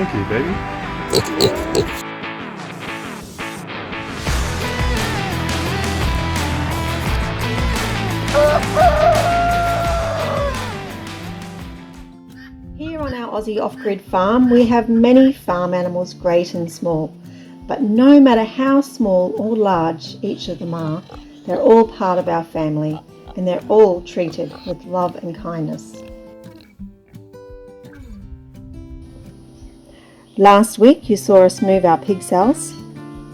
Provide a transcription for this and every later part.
Thank you, baby. Here on our Aussie off-grid farm, we have many farm animals, great and small. But no matter how small or large each of them are, they're all part of our family and they're all treated with love and kindness. Last week you saw us move our pig cells.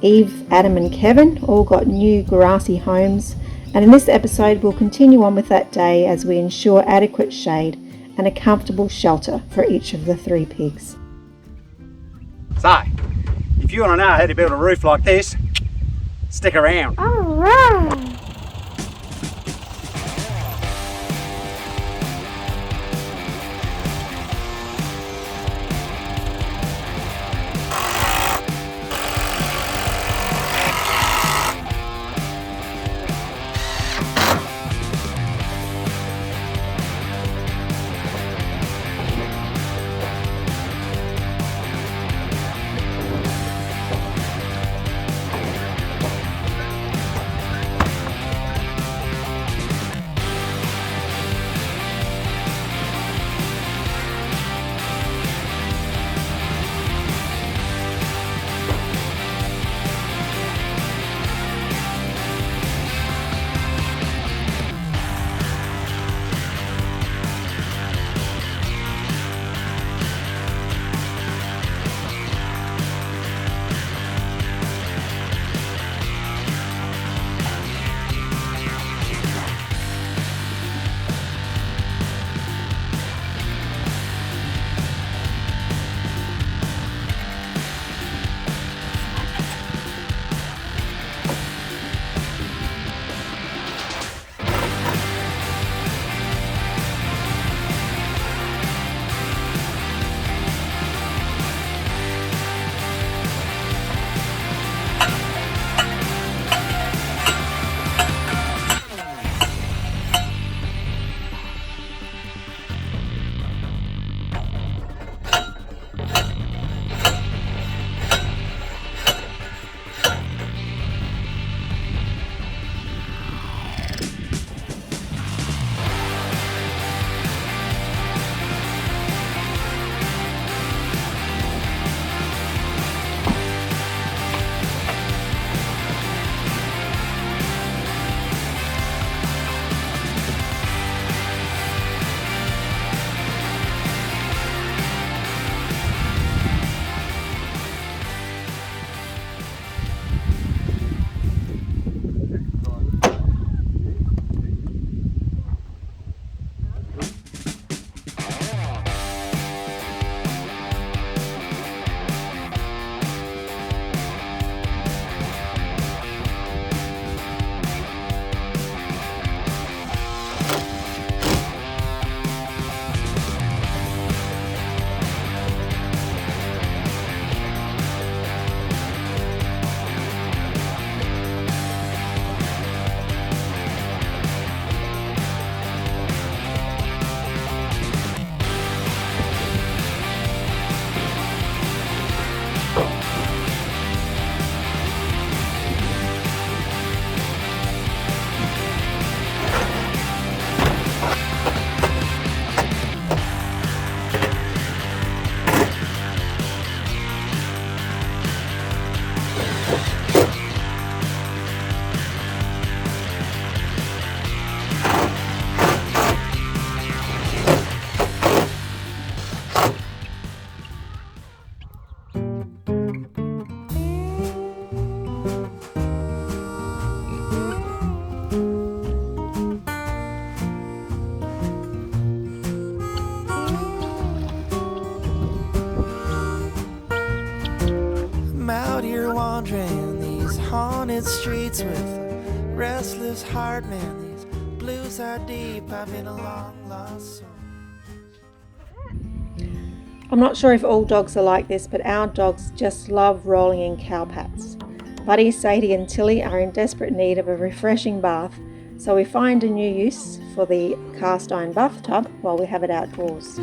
Eve, Adam and Kevin all got new grassy homes, and in this episode we'll continue on with that day as we ensure adequate shade and a comfortable shelter for each of the 3 pigs. So, if you want to know how to build a roof like this, stick around. Alright! wandering these haunted streets with a restless heart, man. These blues are deep. I've been a long lost soul. I'm not sure if all dogs are like this, but our dogs just love rolling in cow pats. Buddy, Sadie and Tilly are in desperate need of a refreshing bath, so we find a new use for the cast iron bathtub while we have it outdoors.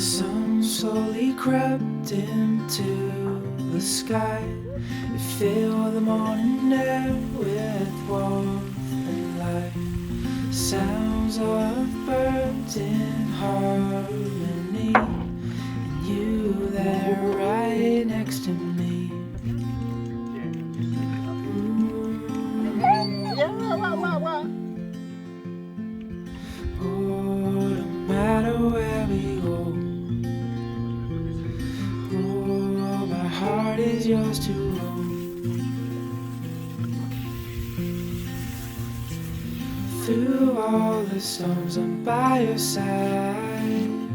sun slowly crept into the sky. It filled the morning air with warmth and light. Sounds of birds in harmony, and you there right next to me. Oh, no matter where we go, oh, my heart is yours to own. Through all the storms, I'm by your side.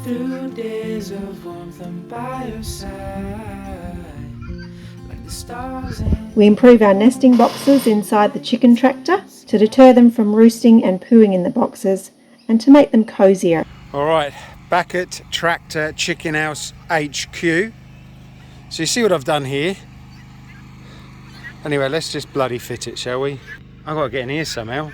Through days of warmth, I'm by your side. Like the stars in... We improve our nesting boxes inside the chicken tractor to deter them from roosting and pooing in the boxes and to make them cosier. Alright, back at Tractor Chicken House HQ. So you see what I've done here? Anyway, let's just bloody fit it, shall we? I've got to get in here somehow.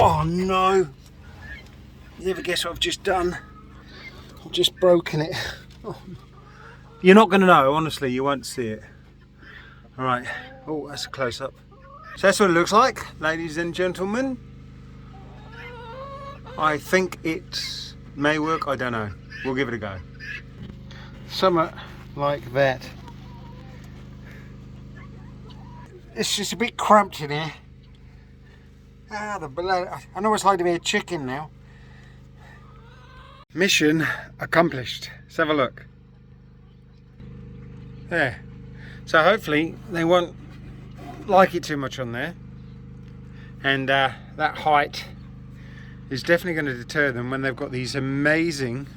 Oh no! You ever guess what I've just done? I've just broken it. Oh. You're not going to know, honestly, you won't see it. Alright, oh, that's a close up. So that's what it looks like, ladies and gentlemen. I think it may work, I don't know. We'll give it a go. Something like that. It's just a bit cramped in here. Ah, the blood. I know what it's like to be a chicken now. Mission accomplished. Let's have a look. There. So hopefully they won't like it too much on there. And that height is definitely going to deter them when they've got these amazing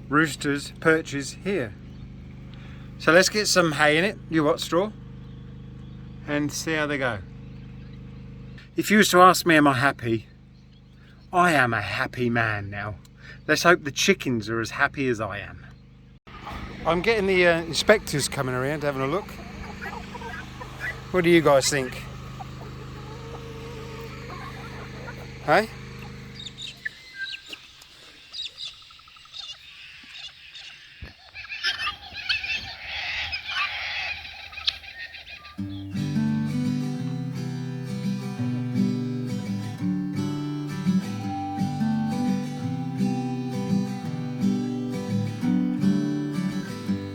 roosters, perches here. So let's get some hay in it. You what, straw? And see how they go. If you was to ask me, am I happy? I am a happy man now. Let's hope the chickens are as happy as I am. I'm getting the inspectors coming around having a look. What do you guys think? Hey?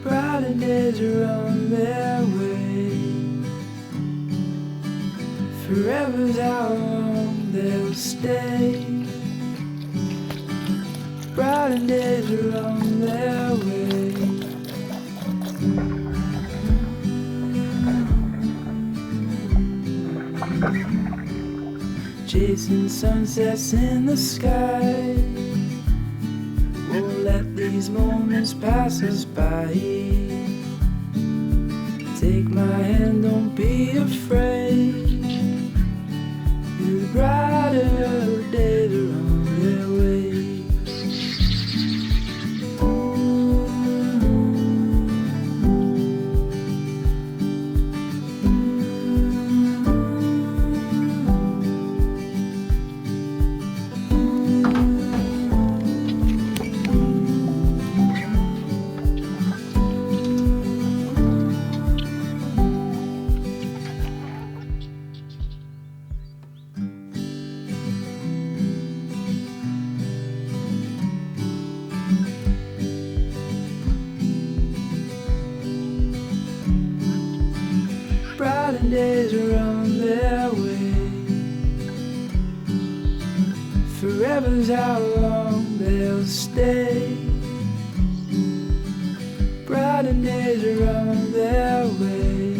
Brighter days are on their way. Forever's how long they'll stay. Brighter days are on their way. Chasing sunsets in the sky. Won't let these moments pass us by. Take my hand, don't be afraid. The brighter days are on their way. Brighter days are on their way. Forever's how long they'll stay. Brighter days are on their way.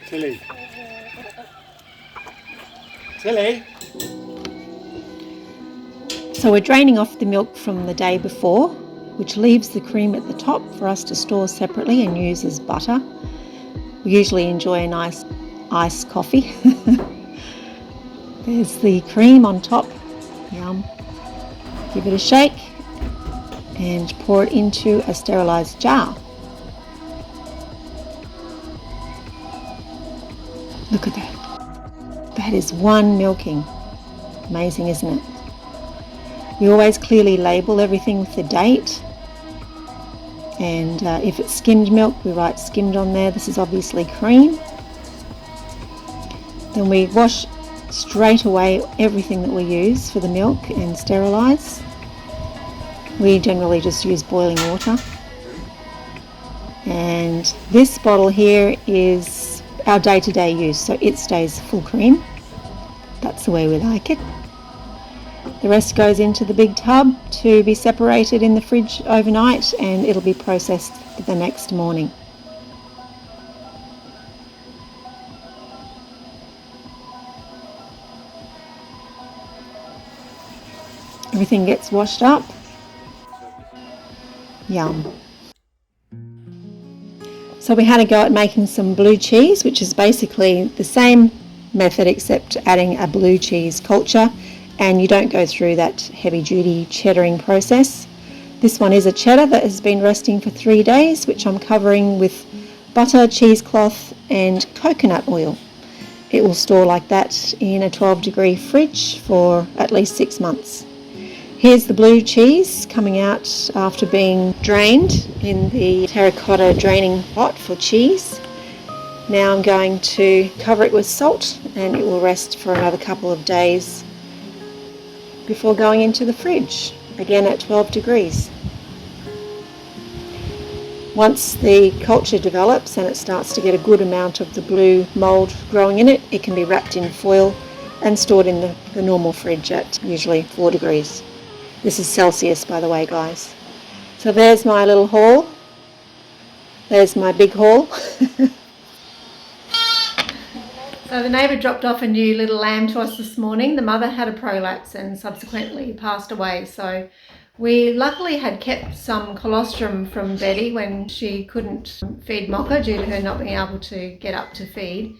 Tilly. Tilly. So we're draining off the milk from the day before, which leaves the cream at the top for us to store separately and use as butter. We usually enjoy a nice iced coffee. There's the cream on top. Yum. Give it a shake and pour it into a sterilised jar. Look at that. That is one milking. Amazing, isn't it? We always clearly label everything with the date. And if it's skimmed milk, we write skimmed on there. This is obviously cream. Then we wash straight away everything that we use for the milk and sterilise. We generally just use boiling water. And this bottle here is our day-to-day use, so it stays full cream. That's the way we like it. The rest goes into the big tub to be separated in the fridge overnight, and it'll be processed the next morning. Everything gets washed up. Yum. So we had a go at making some blue cheese, which is basically the same method except adding a blue cheese culture, and you don't go through that heavy duty cheddaring process. This one is a cheddar that has been resting for 3 days, which I'm covering with butter, cheesecloth and coconut oil. It will store like that in a 12-degree fridge for at least 6 months. Here's the blue cheese coming out after being drained in the terracotta draining pot for cheese. Now I'm going to cover it with salt and it will rest for another couple of days before going into the fridge, again at 12 degrees. Once the culture develops and it starts to get a good amount of the blue mould growing in it, it can be wrapped in foil and stored in the normal fridge at usually 4 degrees. This is Celsius, by the way, guys. So there's my little haul. There's my big haul. So the neighbour dropped off a new little lamb to us this morning. The mother had a prolapse and subsequently passed away. So we luckily had kept some colostrum from Betty when she couldn't feed Mocha due to her not being able to get up to feed.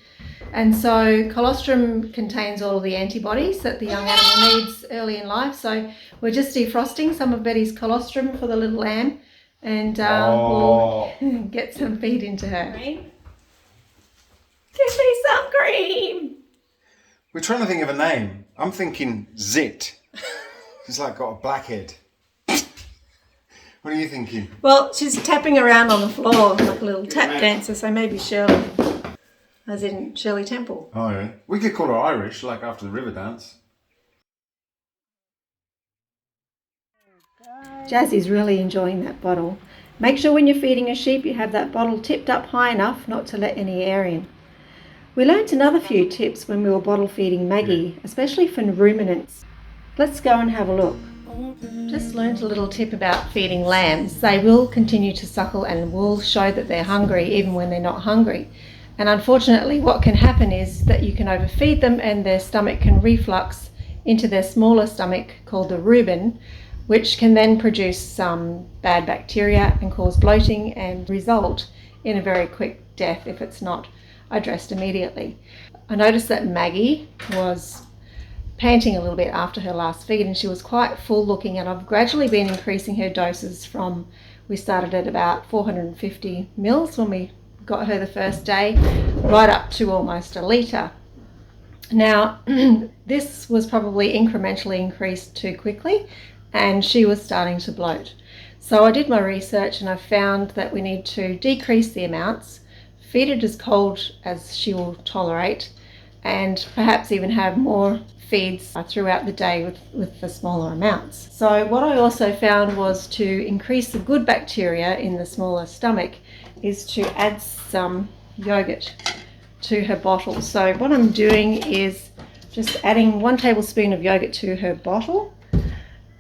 And so colostrum contains all of the antibodies that the young animal needs early in life. So we're just defrosting some of Betty's colostrum for the little lamb, and we'll get some feed into her. Give me some cream. We're trying to think of a name. I'm thinking Zit. It's like got a black head. What are you thinking? Well, she's tapping around on the floor like a little tap dancer, so maybe Shirley. As in Shirley Temple. Oh, yeah. We could call her Irish, like after the river dance. Jazzy's really enjoying that bottle. Make sure when you're feeding a sheep you have that bottle tipped up high enough not to let any air in. We learnt another few tips when we were bottle feeding Maggie, especially for ruminants. Let's go and have a look. Just learnt a little tip about feeding lambs. They will continue to suckle and will show that they're hungry even when they're not hungry. And unfortunately what can happen is that you can overfeed them and their stomach can reflux into their smaller stomach called the rumen, which can then produce some bad bacteria and cause bloating and result in a very quick death if it's not addressed immediately. I noticed that Maggie was panting a little bit after her last feed and she was quite full looking, and I've gradually been increasing her doses from, we started at about 450 mils when we got her the first day, right up to almost a litre. Now, this was probably incrementally increased too quickly and she was starting to bloat. So I did my research and I found that we need to decrease the amounts, feed it as cold as she will tolerate, and perhaps even have more feeds throughout the day with the smaller amounts. So what I also found was to increase the good bacteria in the smaller stomach is to add some yogurt to her bottle. So what I'm doing is just adding 1 tablespoon of yogurt to her bottle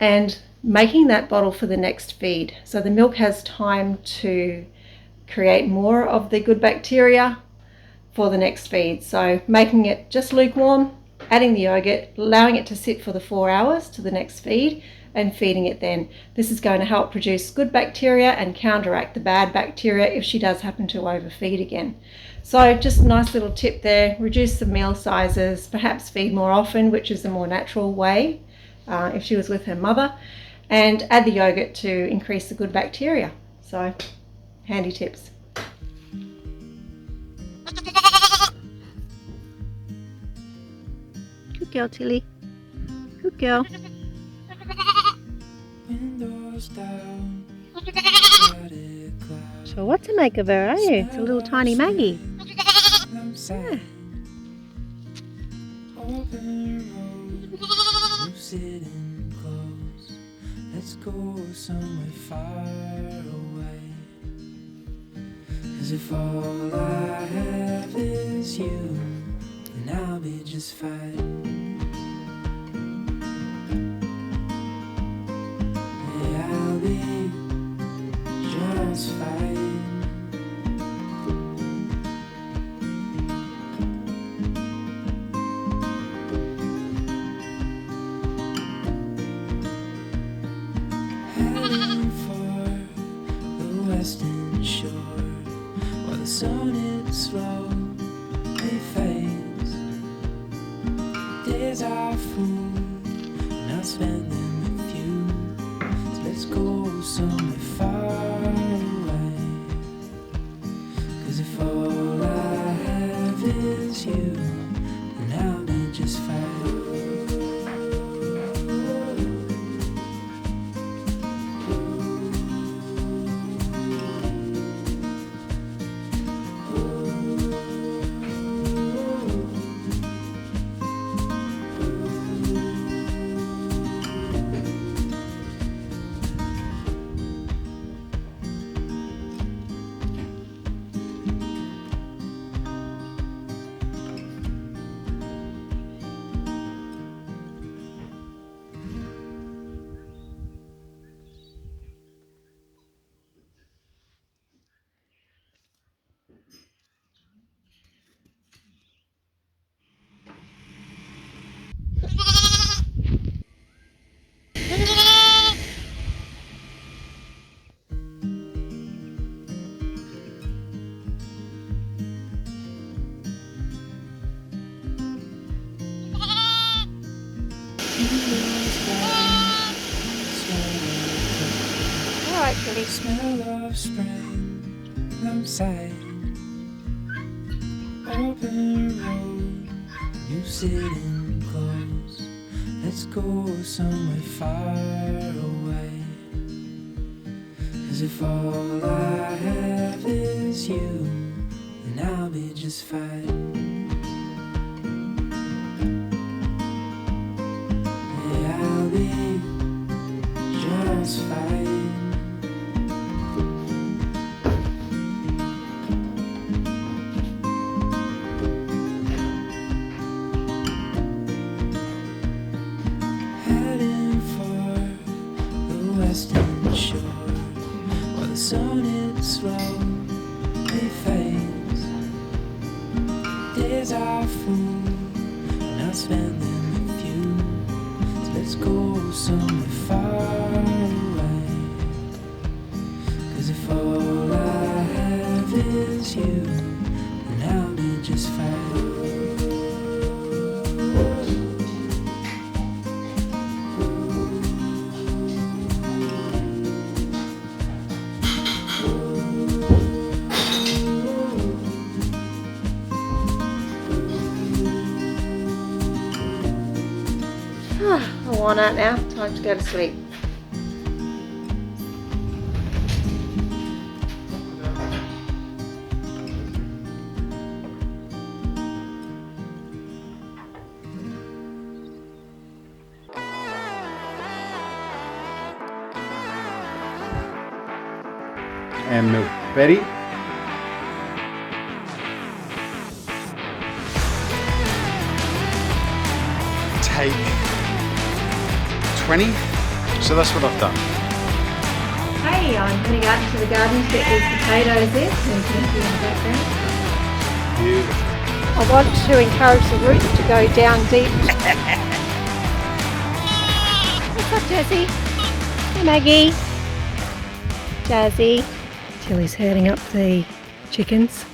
and making that bottle for the next feed. So the milk has time to create more of the good bacteria for the next feed. So making it just lukewarm, adding the yogurt, allowing it to sit for the 4 hours to the next feed, and feeding it then. This is going to help produce good bacteria and counteract the bad bacteria if she does happen to overfeed again. So just a nice little tip there, reduce the meal sizes, perhaps feed more often, which is the more natural way if she was with her mother, and add the yogurt to increase the good bacteria. So handy tips. Good girl, Tilly. Good girl. Windows down, So what to make of her, are you? It's a little tiny Maggie. Yeah. open road, you sitting close. Let's go somewhere far away. As if all I have is you, and I'll be just fine. Yeah, I'll be just fine. Heading for the western shore, while the sun it slowly fades. Days are full, and I'll spend them with you. So let's go somewhere far away. 'Cause if all I have is you, then I'll be just fine. Alright, Tilly. Smell of spring outside. Open road, you sitting close. Let's go somewhere far away. As if all I have is you, then I'll be just fine. Yeah, I'll be just fine. Heading for the western shore, while the sun it slowly fades. Days are full, and I'll spend them with you. So let's go somewhere far away. 'Cause if all I have is you, then I'll be just fine. I'm worn out now. Time to go to sleep. Amuk. Betty? Take 20. So that's what I've done. Hey, I'm heading out into the garden to get these potatoes in. There's Nicky in the background. Beautiful. I want to encourage the roots to go down deep. What's up, Jazzy? Maggie. Jazzy. Tilly's herding up the chickens.